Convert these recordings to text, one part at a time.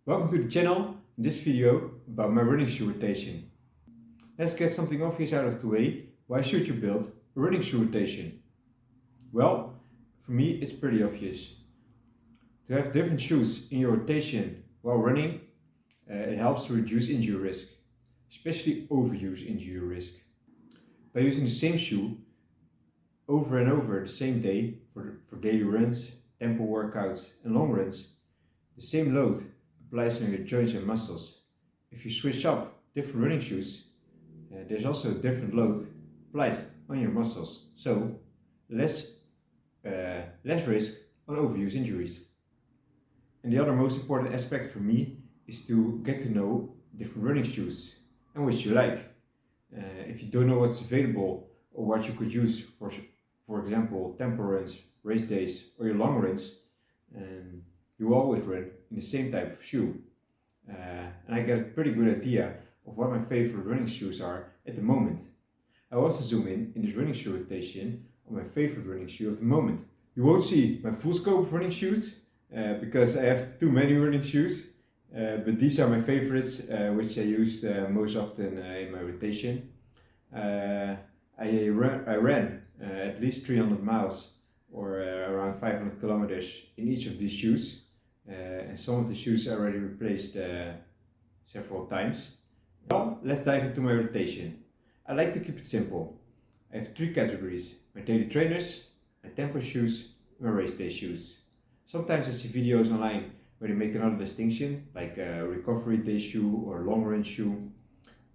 Welcome to the channel. In this video about my running shoe rotation. Let's get something obvious out of the way. Why should you build a running shoe rotation? Well, for me it's pretty obvious. To have different shoes in your rotation while running, it helps to reduce injury risk, especially overuse injury risk. By using the same shoe over and over the same day for daily runs, tempo workouts and long runs, the same load applies on your joints and muscles. If you switch up different running shoes, there's also a different load applied on your muscles, so less risk on overuse injuries. And the other most important aspect for me is to get to know different running shoes and which you like. If you don't know what's available or what you could use for example, tempo runs, race days or your long runs, you always run in the same type of shoe. And I get a pretty good idea of what my favorite running shoes are at the moment. I also zoom in this running shoe rotation on my favorite running shoe of the moment. You won't see my full scope of running shoes because I have too many running shoes, but these are my favorites which I use most often in my rotation. I ran at least 300 miles or around 500 kilometers in each of these shoes. And some of the shoes I already replaced several times. Well, let's dive into my rotation. I like to keep it simple. I have three categories: my daily trainers, my tempo shoes, and my race day shoes. Sometimes I see videos online where they make another distinction, like a recovery day shoe or a long run shoe.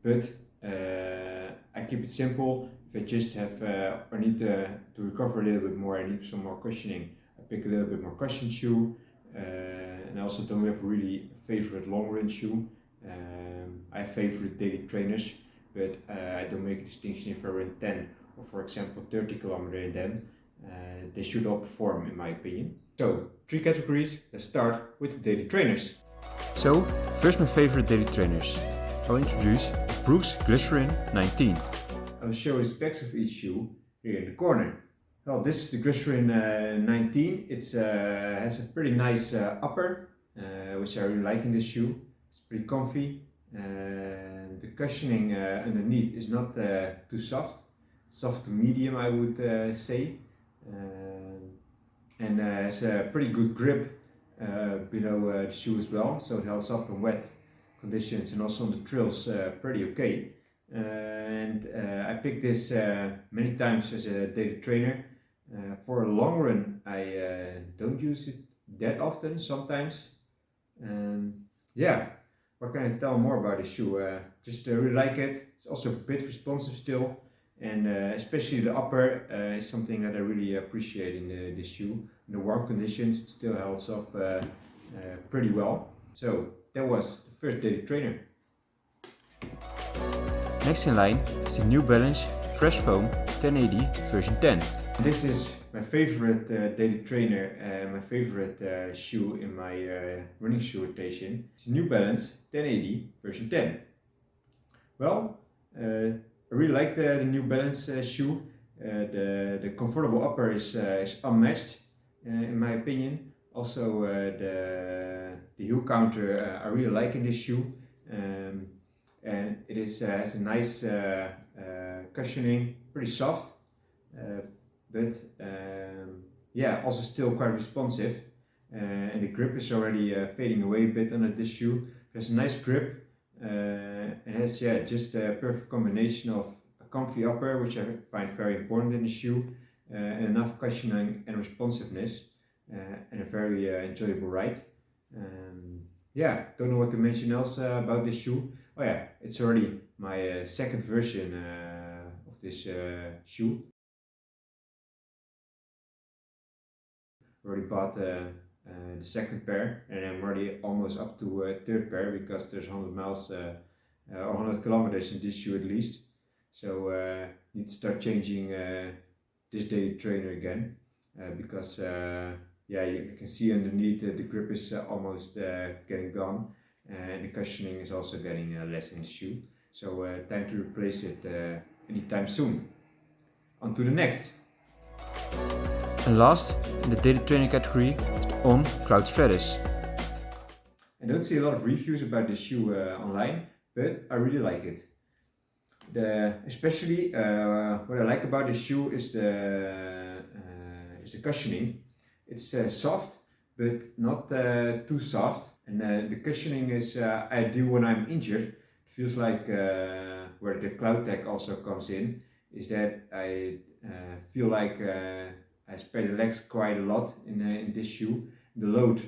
But I keep it simple. If I just have or need to recover a little bit more, I need some more cushioning, I pick a little bit more cushion shoe. And I also don't have a really favorite long run shoe. I have favorite daily trainers, but I don't make a distinction if I run 10 or for example 30 kilometers in them. They should all perform in my opinion. So, three categories. Let's start with the daily trainers. So, first my favorite daily trainers. I'll introduce Brooks Glycerin 19. I will show the specs of each shoe here in the corner. Well, this is the Glycerin 19. It has a pretty nice upper, which I really like in this shoe. It's pretty comfy. The cushioning underneath is not too soft. It's soft to medium, I would say. And has a pretty good grip below the shoe as well. So it holds up in wet conditions and also on the trails pretty okay. I picked this many times as a daily trainer. For a long run, I don't use it that often, sometimes. Yeah, what can I tell more about this shoe? Just really like it. It's also a bit responsive still, and especially the upper is something that I really appreciate in this shoe. In the warm conditions, it still holds up pretty well. So that was the first daily trainer. Next in line is the New Balance Fresh Foam 1080 version 10. This is my favorite daily trainer and my favorite shoe in my running shoe rotation. It's the New Balance 1080 version 10. Well, I really like the New Balance shoe. The comfortable upper is unmatched in my opinion. Also the heel counter I really like in this shoe. And it has a nice cushioning, pretty soft, but yeah, also still quite responsive. And the grip is already fading away a bit under this shoe. It has a nice grip and has just a perfect combination of a comfy upper, which I find very important in the shoe, and enough cushioning and responsiveness, and a very enjoyable ride. Yeah, don't know what to mention else about this shoe. Oh yeah, it's already my second version of this shoe. Already bought the second pair, and I'm already almost up to a third pair because there's 100 miles or 100 kilometers in this shoe at least. So need to start changing this daily trainer again because yeah, you can see underneath the grip is almost getting gone. And the cushioning is also getting less in the shoe. So time to replace it anytime soon. On to the next. And last, in the daily training category, is the On Cloud Stratus. don't see a lot of reviews about this shoe online, but I really like it. Especially what I like about this shoe is the cushioning. It's soft, but not too soft. And the cushioning is ideal when I'm injured. It feels like where the Cloud Tech also comes in, is that I feel like I spread the legs quite a lot in this shoe. The load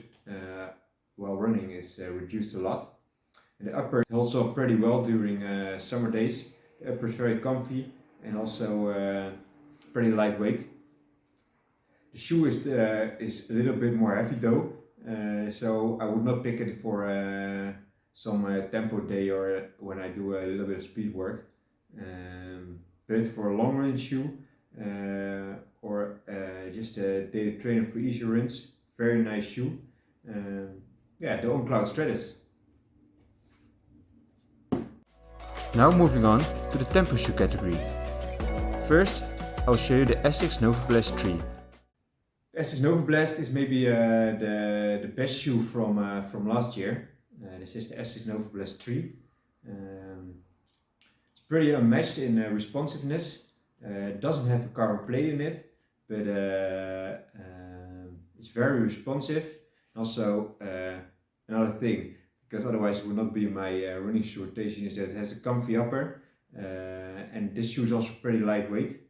while running is reduced a lot. And the upper holds up pretty well during summer days. The upper is very comfy and also pretty lightweight. The shoe is a little bit more heavy though, so I would not pick it for some tempo day or when I do a little bit of speed work. But for a long range shoe or just a daily trainer for easy runs, very nice shoe. Yeah, the On Cloud Stratus. Now moving on to the tempo shoe category. First, I will show you the Essex Nova Blast 3. The Essex Nova Blast is maybe the best shoe from last year. This is the Essex Nova Blast 3. It's pretty unmatched in responsiveness. It doesn't have a carbon plate in it, but it's very responsive. Also, another thing, because otherwise it would not be my running shoe rotation, is that it has a comfy upper, and this shoe is also pretty lightweight.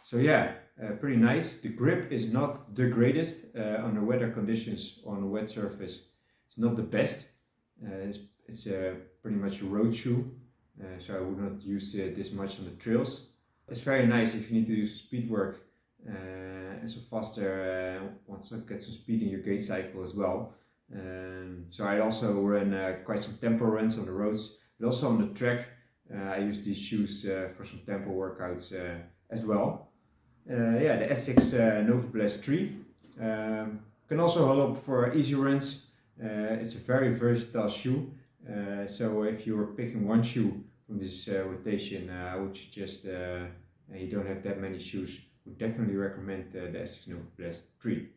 So yeah, pretty nice. The grip is not the greatest under weather conditions on a wet surface. It's not the best. It's pretty much a road shoe, so I would not use this much on the trails. It's very nice if you need to do some speed work and some faster, want to get some speed in your gait cycle as well. So I also run quite some tempo runs on the roads, but also on the track. I use these shoes for some tempo workouts as well. Yeah, the Essex Nova Blast 3 can also hold up for easy runs. It's a very versatile shoe. So if you're picking one shoe from this rotation, I would suggest, and you don't have that many shoes, would definitely recommend the Essex Nova Blast 3.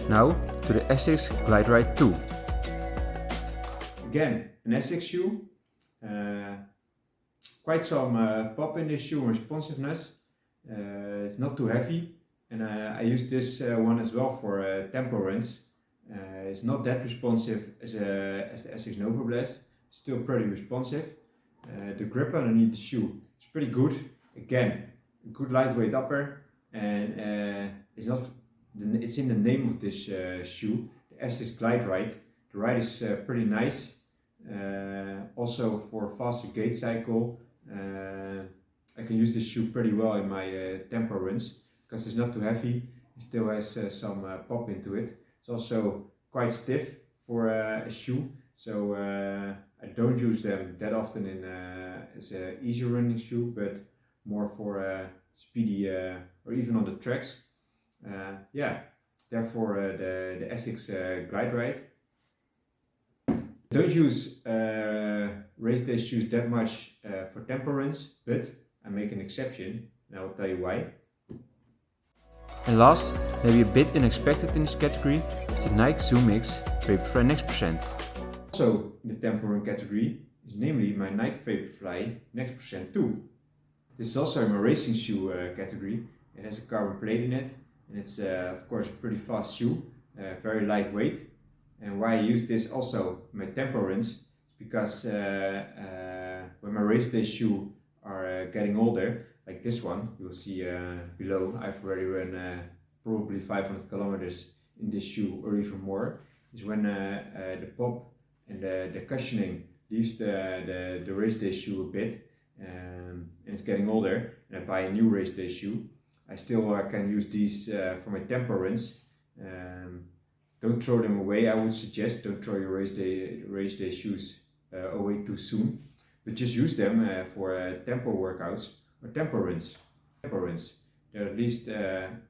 Now to the Essex Glide Ride 2. Again, an Essex shoe. Quite some pop in this shoe and responsiveness. It's not too heavy, and I use this one as well for tempo runs. It's not that responsive as the Essex Nova Blast, still pretty responsive. The grip underneath the shoe is pretty good. Again, a good lightweight upper, and it's in the name of this shoe, the Essex Glide Ride. The ride is pretty nice. Also for faster gait cycle, I can use this shoe pretty well in my tempo runs because it's not too heavy. It still has some pop into it. It's also quite stiff for a shoe, so I don't use them that often as an easy running shoe, but more for speedy or even on the tracks. Yeah, therefore the Essex Glide Ride. Don't use race day shoes that much for tempo runs, but I make an exception, and I will tell you why. And last, maybe a bit unexpected in this category, is the Nike Zoom X Vaporfly Next Percent. Also in the tempo run category is namely my Nike Vaporfly Next Percent 2. This is also in my racing shoe category. It has a carbon plate in it, and it's of course a pretty fast shoe, very lightweight. And why I use this also in my tempo runs is because when my race day shoe are getting older, like this one, you will see below, I've already run probably 500 kilometers in this shoe or even more, is when the pop and the cushioning leaves the race day shoe a bit, and it's getting older, and I buy a new race day shoe. I still can use these for my tempo runs. Don't throw them away. I would suggest don't throw your race day shoes away too soon, but just use them for tempo workouts or tempo runs. They're at least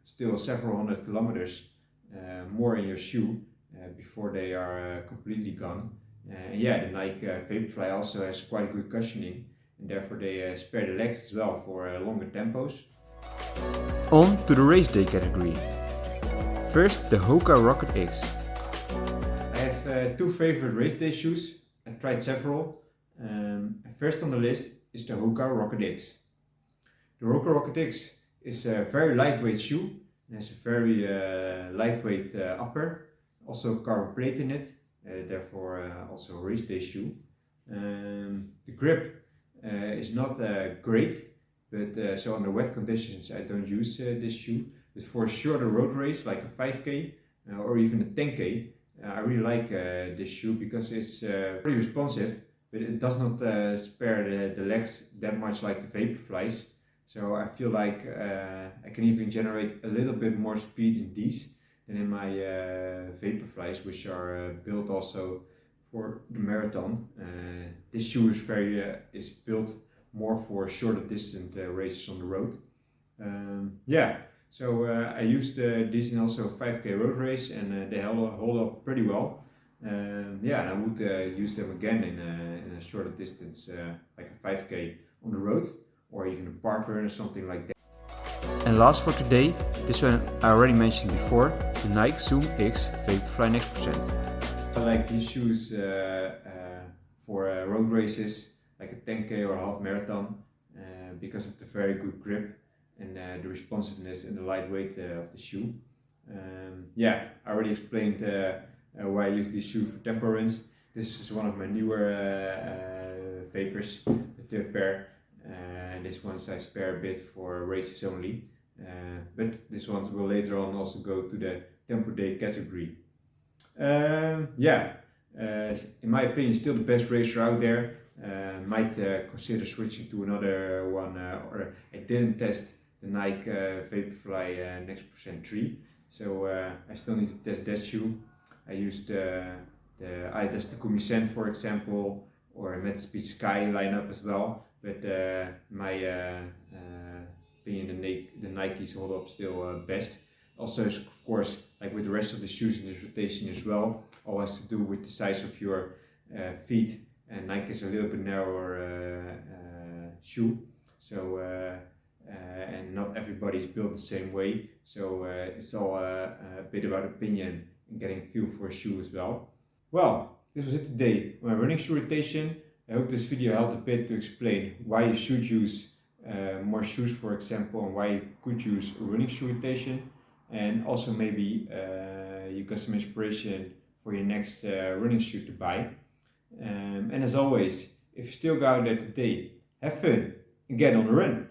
still several hundred kilometers more in your shoe before they are completely gone. Yeah, the Nike Vaporfly also has quite good cushioning, and therefore they spare the legs as well for longer tempos. On to the race day category. First, the Hoka Rocket X. I have two favorite race day shoes. I tried several. First on the list is the Hoka Rocket X. The Hoka Rocket X is a very lightweight shoe and has a very lightweight upper, also carbon plate in it, therefore also a race day shoe. The grip is not great, but so under wet conditions I don't use this shoe. But for a shorter road race like a 5K or even a 10K, I really like this shoe because it's pretty responsive, but it does not spare the legs that much like the Vaporflies. So I feel like I can even generate a little bit more speed in these than in my Vaporflies, which are built also for the marathon. This shoe is built more for shorter distance races on the road. So I used these in also a 5K road race, and they hold up pretty well. And I would use them again in a shorter distance, like a 5K on the road, or even a park run or something like that. And last for today, this one I already mentioned before, the Nike Zoom X Vaporfly Next Percent. I like these shoes for road races, like a 10K or a half marathon, because of the very good grip and the responsiveness and the lightweight of the shoe. I already explained why I use this shoe for tempo runs. This is one of my newer Vapors, the third pair. This one's I spare a bit for races only, but this one will later on also go to the tempo day category. In my opinion, still the best racer out there. Might consider switching to another one, or I didn't test the Nike Vaporfly Next Percent 3, so I still need to test that shoe. I used the Adidas Takumi Sen, for example, or Metaspeed Sky lineup as well, but my opinion, the Nikes hold up still best. Also, of course, like with the rest of the shoes in this rotation as well, all has to do with the size of your feet, and Nike is a little bit narrower shoe, so and not everybody is built the same way, so it's all a bit about opinion and getting a feel for a shoe as well. Well, this was it today, my running shoe rotation. I hope this video helped a bit to explain why you should use more shoes, for example, and why you could use a running shoe rotation, and also maybe you got some inspiration for your next running shoe to buy. And as always, if you still go out there today, have fun and get on the run.